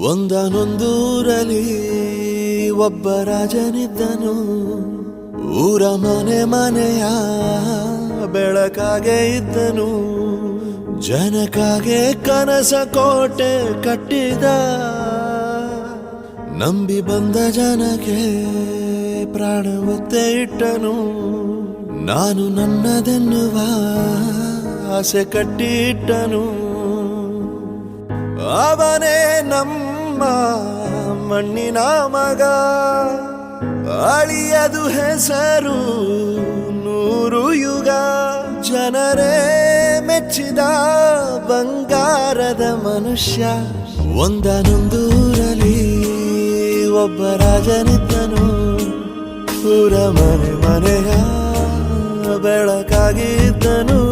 ಒಂದನೊಂದೂರಲ್ಲಿ ಒಬ್ಬ ರಾಜನಿದ್ದನು. ಊರ ಮನೆ ಮನೆಯ ಬೆಳಕಾಗೆ ಇದ್ದನು. ಜನಕಾಗೆ ಕನಸ ಕೋಟೆ ಕಟ್ಟಿದ. ನಂಬಿ ಬಂದ ಜನಕ್ಕೆ ಪ್ರಾಣ ಒತ್ತೆ ಇಟ್ಟನು. ನಾನು ನನ್ನದೆನ್ನುವ ಆಸೆ ಕಟ್ಟಿಟ್ಟನು. ಅವನೇ ನಮ್ಮ ಮಣ್ಣಿನ ಮಗ. ಅಳಿಯದು ಹೆಸರು 100 ಯುಗ. ಜನರೇ ಮೆಚ್ಚಿದ ಬಂಗಾರದ ಮನುಷ್ಯ. ಒಂದನೊಂದೂರಲ್ಲಿ ಒಬ್ಬ ರಾಜನಿದ್ದನು. ಊರ ಮನೆ ಮನೆಯ ಬೆಳಕಾಗಿದ್ದನು.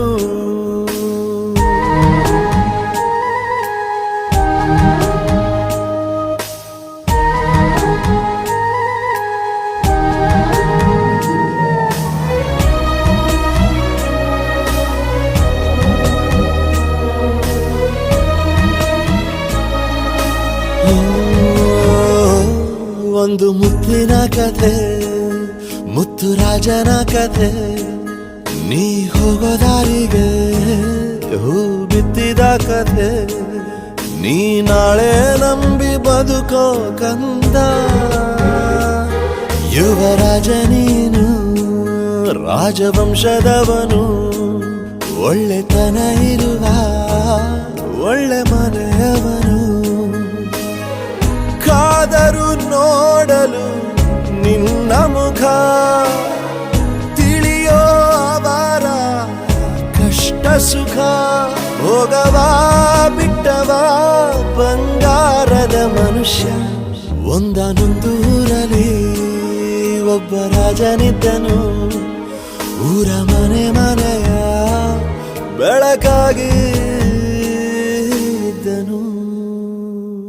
ಒಂದು ಮುತ್ತಿನ ಕಥೆ, ಮುತ್ತು ರಾಜನ ಕಥೆ. ನೀ ಹೋಗೋ ದಾರಿಗೆ ಹೂ ಬಿತ್ತಿದ ಕಥೆ. ನೀ ನಾಳೆ ನಂಬಿ ಬದುಕೋ ಕಂದ. ಯುವರಾಜ ನೀನು, ರಾಜವಂಶದವನು. ಒಳ್ಳೆತನ ಇರುವ ಒಳ್ಳೆ ಮನೆಯವನು. ಕಾದರು ನೋಡಲು ನಿನ್ನ ಮುಖ. ತಿಳಿಯೋ ಅವರ ಕಷ್ಟ ಸುಖ. ಹೋಗವಾ ಬಿಟ್ಟವಾ ಬಂಗಾರದ ಮನುಷ್ಯ. ಒಂದನೊಂದೂರಲ್ಲಿ ಒಬ್ಬ ರಾಜನಿದ್ದನು. ಊರ ಮನೆ ಮನೆಯ ಬೆಳಕಾಗಿ ಇದ್ದನು.